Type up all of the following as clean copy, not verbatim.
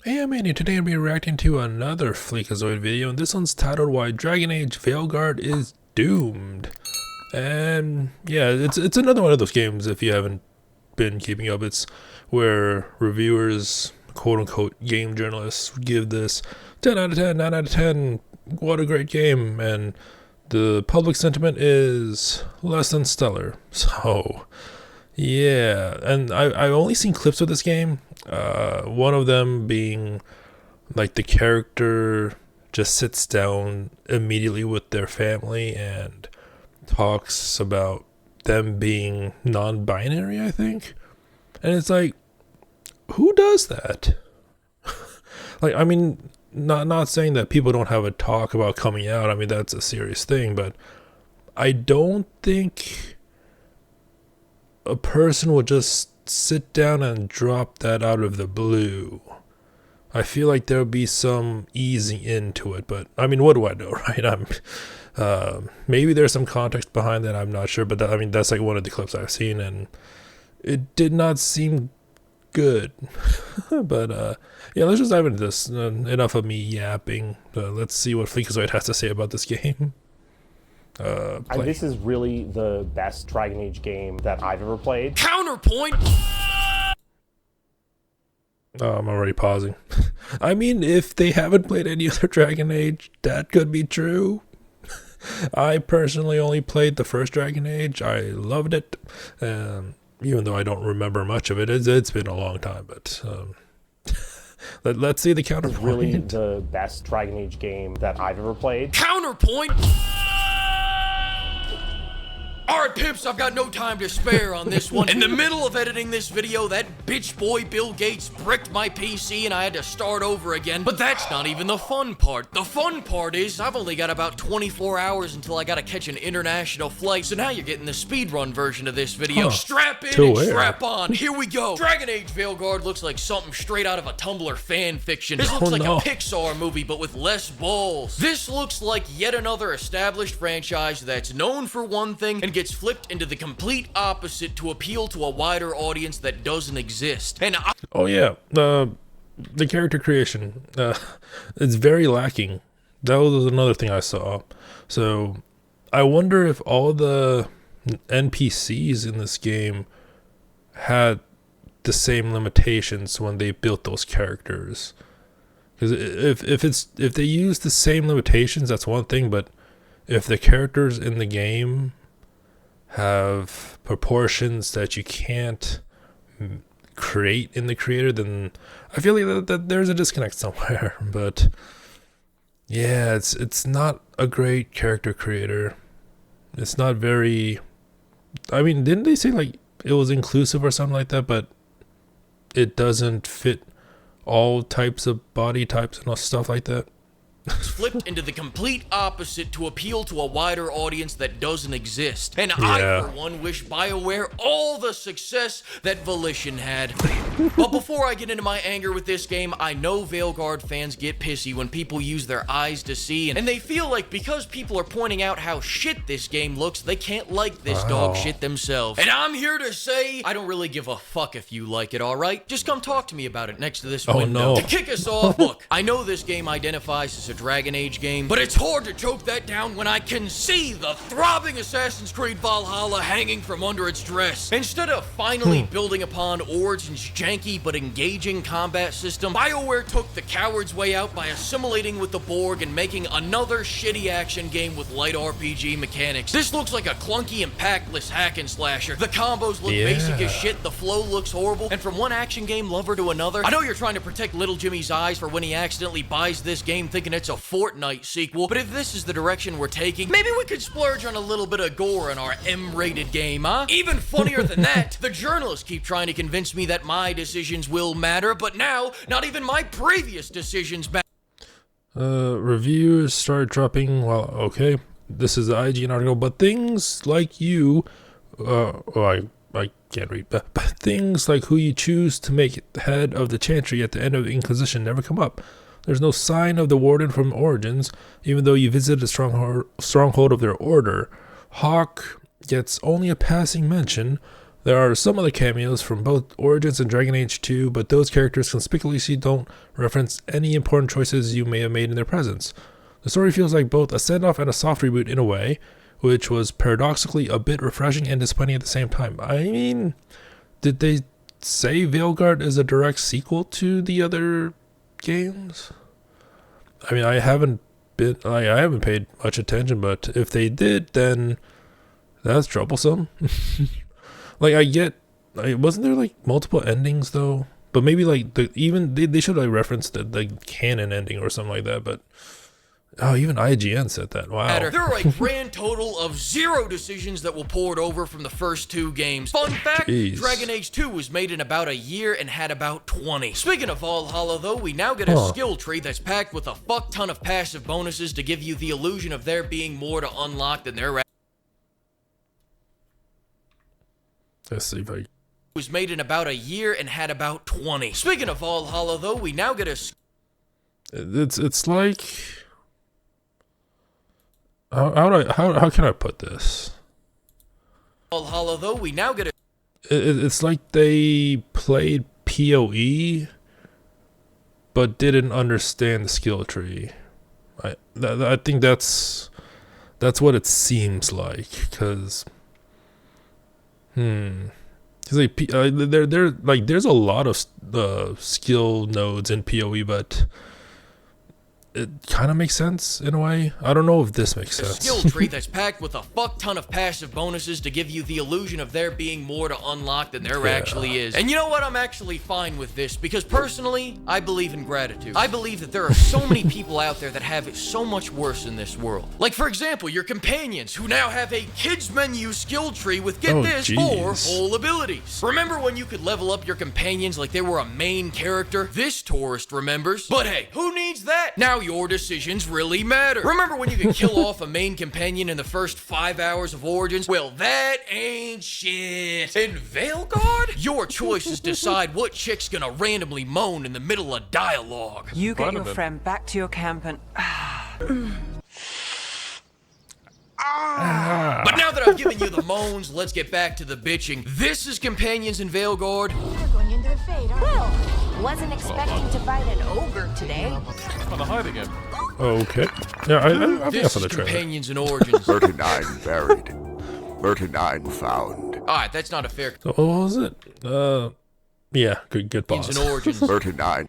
Hey, I'm Andy. Today I'll be reacting to another FLEEKAZOID video, and this one's titled Why Dragon Age Veilguard is Doomed. And yeah, it's another one of those games, if you haven't been keeping up. It's where reviewers, quote-unquote game journalists, give this 10 out of 10, 9 out of 10, what a great game, and the public sentiment is less than stellar. So yeah, and I've only seen clips of this game. One of them being like the character just sits down immediately with their family and talks about them being non-binary, I think. And it's like, who does that? Like, I mean, not saying that people don't have a talk about coming out. I mean, that's a serious thing, but I don't think a person would just sit down and drop that out of the blue. I feel like there'll be some easing into it, but I mean, what do I know, right? Maybe there's some context behind that. I'm not sure, but I mean, that's like one of the clips I've seen, and it did not seem good. But yeah, let's just dive into this. Enough of me yapping. Let's see what FLEEKAZOID has to say about this game. This is really the best Dragon Age game that I've ever played. Counterpoint! I'm already pausing. I mean, if they haven't played any other Dragon Age, that could be true. I personally only played the first Dragon Age. I loved it. Even though I don't remember much of it. It's been a long time, but let's see the counterpoint. It's really the best Dragon Age game that I've ever played. Counterpoint! Alright, pimps, I've got no time to spare on this one. In the middle of editing this video, that bitch boy Bill Gates bricked my PC and I had to start over again. But that's not even the fun part. The fun part is I've only got about 24 hours until I gotta catch an international flight, so now you're getting the speedrun version of this video. Strap in and strap on. Here we go. Dragon Age Veilguard looks like something straight out of a Tumblr fan fiction. This looks like a Pixar movie, but with less balls. This looks like yet another established franchise that's known for one thing and gets flipped into the complete opposite to appeal to a wider audience that doesn't exist. And oh yeah, the character creation, it's very lacking. That was another thing I saw. So I wonder if all the NPCs in this game had the same limitations when they built those characters. Because if they use the same limitations, that's one thing. But if the characters in the game have proportions that you can't create in the creator, then I feel like that there's a disconnect somewhere. But yeah, it's not a great character creator. It's not very, I mean, didn't they say like it was inclusive or something like that? But it doesn't fit all types of body types and all stuff like that. It's flipped into the complete opposite to appeal to a wider audience that doesn't exist. And I, for one, wish BioWare all the success that Volition had. But before I get into my anger with this game, I know Veilguard fans get pissy when people use their eyes to see, and they feel like because people are pointing out how shit this game looks, they can't like this dog shit themselves. And I'm here to say, I don't really give a fuck if you like it, alright? Just come talk to me about it next to this window. No. To kick us off, look, I know this game identifies as a Dragon Age game, but it's hard to choke that down when I can see the throbbing Assassin's Creed Valhalla hanging from under its dress. Instead of finally building upon Origin's janky but engaging combat system, BioWare took the coward's way out by assimilating with the Borg and making another shitty action game with light RPG mechanics. This looks like a clunky and packless hack and slasher. The combos look basic as shit, the flow looks horrible, and from one action game lover to another, I know you're trying to protect little Jimmy's eyes for when he accidentally buys this game thinking it's a Fortnite sequel, but if this is the direction we're taking, maybe we could splurge on a little bit of gore in our M-rated game, huh? Even funnier than that, the journalists keep trying to convince me that my decisions will matter, but now, not even my previous decisions matter. Reviews start dropping. Well, okay, this is the IGN article, but things like you, I can't read, but things like who you choose to make head of the Chantry at the end of the Inquisition never come up. There's no sign of the Warden from Origins, even though you visit a stronghold of their order. Hawk gets only a passing mention. There are some other cameos from both Origins and Dragon Age 2, but those characters conspicuously don't reference any important choices you may have made in their presence. The story feels like both a send-off and a soft reboot in a way, which was paradoxically a bit refreshing and disappointing at the same time. I mean, did they say Veilguard is a direct sequel to the other games? I mean, I haven't paid much attention, but if they did, then that's troublesome. Like, I get, wasn't there like multiple endings though? But maybe like they should like reference the canon ending or something like that. But oh, even IGN said that. Wow. There are a grand total of 0 decisions that will poured over from the first 2 games. Fun fact, Jeez. Dragon Age 2 was made in about a year and had about 20. Speaking of Valhalla though, we now get a skill tree that's packed with a fuck ton of passive bonuses to give you the illusion of there being more to unlock than there Let's see if I... was made in about a year and had about 20. Speaking of Valhalla though, we now get a... It's like... How can I put this? Valhalla though, we now get a... It's like they played PoE, but didn't understand the skill tree. I think that's what it seems like, because... Cause like there's a lot of skill nodes in PoE, but it kind of makes sense in a way. I don't know if this makes sense. A skill tree that's packed with a fuck ton of passive bonuses to give you the illusion of there being more to unlock than there actually is. And you know what? I'm actually fine with this because personally, I believe in gratitude. I believe that there are so many people out there that have it so much worse in this world. Like for example, your companions who now have a kids menu skill tree with, get this, 4 whole abilities. Remember when you could level up your companions like they were a main character? This tourist remembers. But hey, who needs that? Now your decisions really matter. Remember when you could kill off a main companion in the first 5 hours of Origins? Well, that ain't shit. In Veilguard, your choices decide what chick's gonna randomly moan in the middle of dialogue. You get your friend back to your camp and... But now that I've given you the moans, let's get back to the bitching. This is Companions in Veilguard. You're going into the fade, aren't you? Wasn't expecting to fight an ogre today. On the hide again. Okay. Yeah, I think I This saw is the trailer. Companions in Origins. 39 buried. 39 found. Alright, that's not a fair... So what was it? Yeah, good Companions pause. in Origins. 39.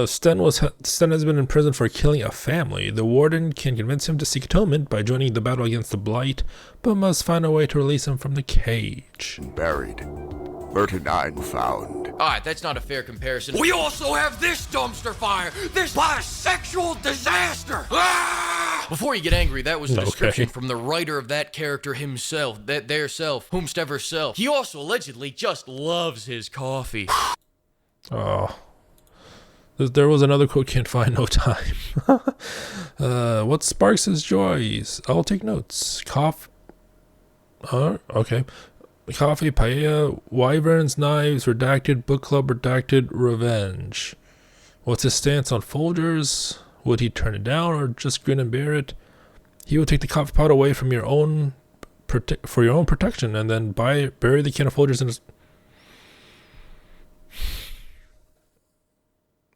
Sten has been in prison for killing a family. The warden can convince him to seek atonement by joining the battle against the Blight, but must find a way to release him from the cage. Buried. 39 found. Alright, that's not a fair comparison. We also have this dumpster fire! This bisexual disaster! Ah! Before you get angry, that was a description from the writer of that character himself, their self, whomstever self. He also allegedly just loves his coffee. Oh. There was another quote, can't find no time. What sparks his joys? I'll take notes. Okay. Coffee, paella, wyverns, knives, redacted, book club, redacted, revenge. What's his stance on Folgers? Would he turn it down or just grin and bear it? He will take the coffee pot away from your own for your own protection and then bury the can of Folgers in his...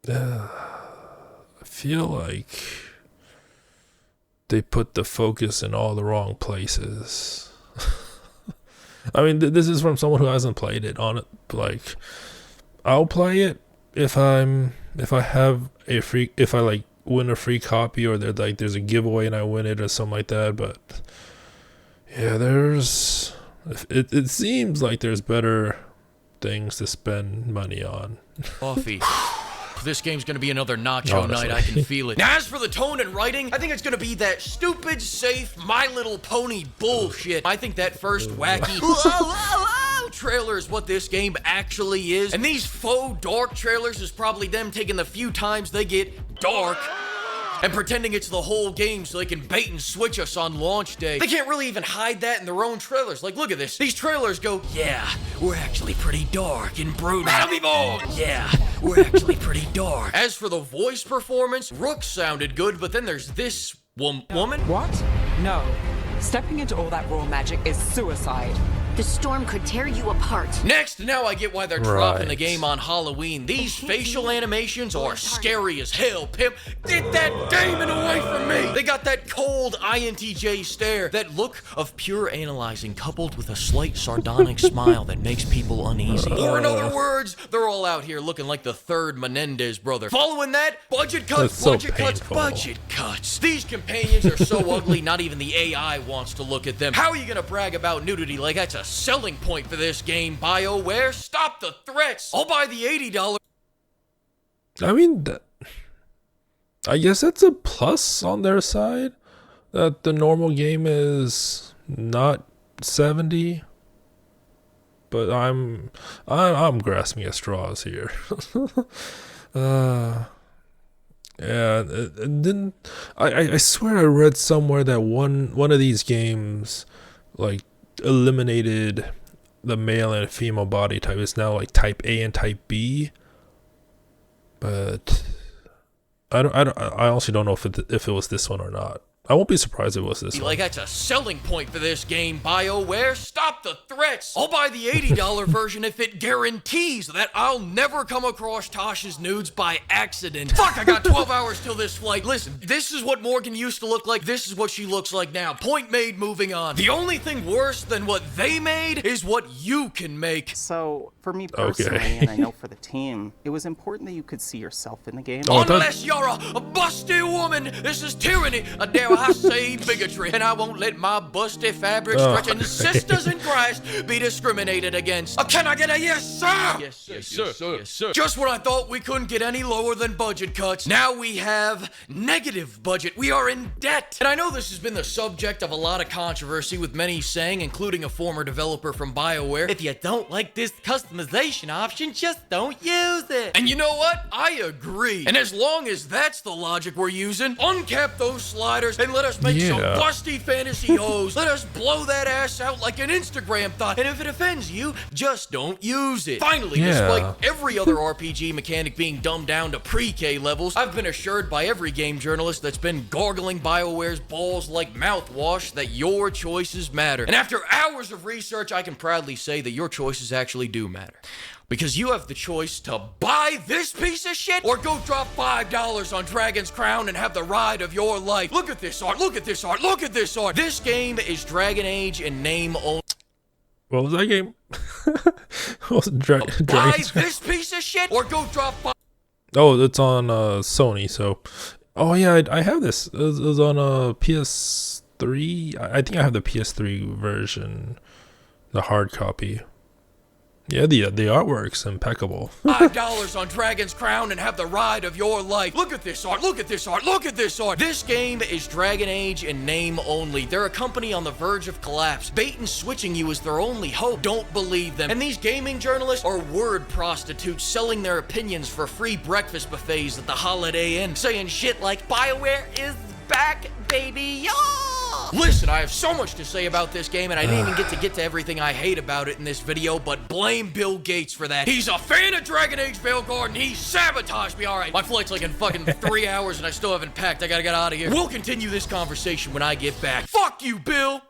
I feel like they put the focus in all the wrong places. I mean, this is from someone who hasn't played it on it. Like, I'll play it if I like win a free copy or there's a giveaway and I win it or something like that. But yeah, it seems like there's better things to spend money on. Coffee. This game's gonna be another nacho night, I can feel it. Now, as for the tone and writing, I think it's gonna be that stupid, safe, My Little Pony bullshit. I think that first wacky trailer is what this game actually is. And these faux dark trailers is probably them taking the few times they get dark and pretending it's the whole game so they can bait and switch us on launch day. They can't really even hide that in their own trailers. Like, look at this. These trailers go, yeah, we're actually pretty dark and brooding. Yeah, we're actually pretty dark. As for the voice performance, Rook sounded good, but then there's this woman. What? No. Stepping into all that raw magic is suicide. The storm could tear you apart. Next, now I get why they're dropping the Right. game on Halloween. These facial animations are scary as hell, pimp. Get that demon away from me! They got that cold INTJ stare, that look of pure analyzing coupled with a slight sardonic smile that makes people uneasy. Or in other words, they're all out here looking like the third Menendez brother. Following that, budget cuts, That's so budget cuts, painful. budget cuts. These companions are so ugly, not even the AI wants to look at them. How are you gonna brag about nudity like that's a selling point for this game, BioWare? Stop the threats! I'll buy the $80. I mean, I guess that's a plus on their side, that the normal game is not 70. But I'm grasping at straws here. Yeah, and then I swear I read somewhere that one of these games like eliminated the male and female body type. It's now like type A and type B. But I honestly don't know if it was this one or not. I won't be surprised if it was this one. Like that's a selling point for this game, BioWare. Stop the threats. I'll buy the $80 version if it guarantees that I'll never come across Tasha's nudes by accident. Fuck, I got 12 hours till this flight. Listen, this is what Morgan used to look like. This is what she looks like now. Point made, moving on. The only thing worse than what they made is what you can make. So, for me personally, and I know for the team, it was important that you could see yourself in the game. Unless you're a busty woman, this is tyranny. Dare I say bigotry, and I won't let my busty fabric stretching sisters in Christ be discriminated against. Can I get a yes, sir? Yes, sir. Yes, sir. Yes, sir. Just when I thought we couldn't get any lower than budget cuts, now we have negative budget. We are in debt. And I know this has been the subject of a lot of controversy, with many saying, including a former developer from BioWare, if you don't like this customization option, just don't use it. And you know what? I agree. And as long as that's the logic we're using, uncap those sliders and let us make some busty fantasy hoes. Let us blow that ass out like an Instagram thought. And if it offends you, just don't use it. Finally, despite every other RPG mechanic being dumbed down to pre-K levels, I've been assured by every game journalist that's been gargling BioWare's balls like mouthwash that your choices matter. And after hours of research, I can proudly say that your choices actually do matter. Because you have the choice to buy this piece of shit or go drop $5 on Dragon's Crown and have the ride of your life. Look at this art, look at this art, look at this art. This game is Dragon Age in name only. What was that game? Was it buy this piece of shit or go drop $5. Oh, it's on Sony, so... Oh yeah, I have this. It was on PS3. I think I have the PS3 version. The hard copy. Yeah, the artwork's impeccable. $5 on Dragon's Crown and have the ride of your life. Look at this art, look at this art, look at this art. This game is Dragon Age in name only. They're a company on the verge of collapse. Bait and switching you is their only hope. Don't believe them. And these gaming journalists are word prostitutes selling their opinions for free breakfast buffets at the Holiday Inn, saying shit like, BioWare is back, baby, yo! Listen, I have so much to say about this game, and I didn't even get to everything I hate about it in this video, but blame Bill Gates for that. He's a fan of Dragon Age Veilguard, and he sabotaged me. All right, my flight's like in fucking 3 hours, and I still haven't packed. I gotta get out of here. We'll continue this conversation when I get back. Fuck you, Bill!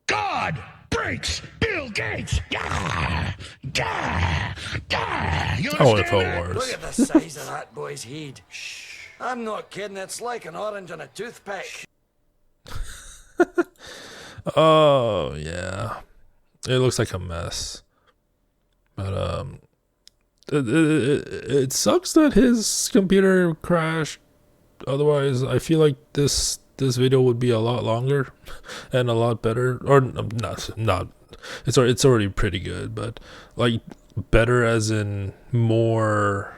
God breaks Bill Gates! Gah! Gah! Gah! You understand that? Look at the size of that boy's head. Shh. I'm not kidding, it's like an orange on a toothpick. Oh yeah, it looks like a mess. But it sucks that his computer crashed. Otherwise, I feel like this video would be a lot longer and a lot better. Or not. It's already pretty good, but like better as in more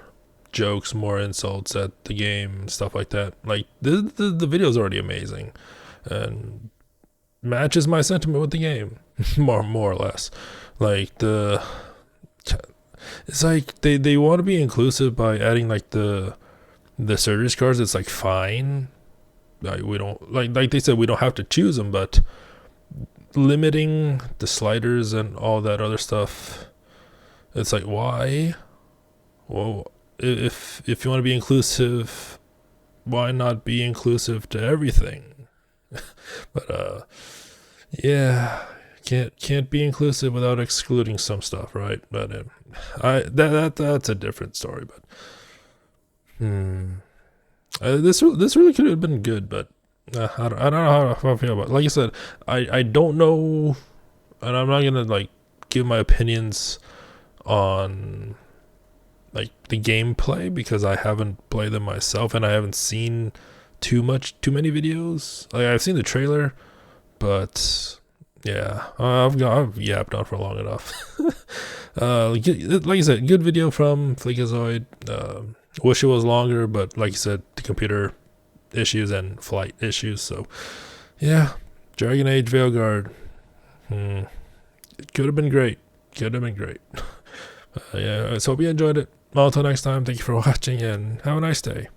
jokes, more insults at the game, stuff like that. Like the video is already amazing and matches my sentiment with the game more or less. Like it's like they want to be inclusive by adding like the surgery scars. It's like fine, like we don't like they said we don't have to choose them, but limiting the sliders and all that other stuff, it's like, why? Well, if you want to be inclusive, why not be inclusive to everything? But yeah, can't be inclusive without excluding some stuff, right? But that's a different story. But this really could have been good, but I don't know how I feel about it. Like I said, I don't know, and I'm not gonna like give my opinions on like the gameplay because I haven't played them myself and I haven't seen too many videos. Like I've seen the trailer, but yeah, I've yapped on for long enough. Like I said, good video from FLEEKAZOID. Wish it was longer, but like you said, the computer issues and flight issues. So yeah, Dragon Age Veilguard. It could have been great. Yeah, so hope you enjoyed it. Well, until next time, thank you for watching and have a nice day.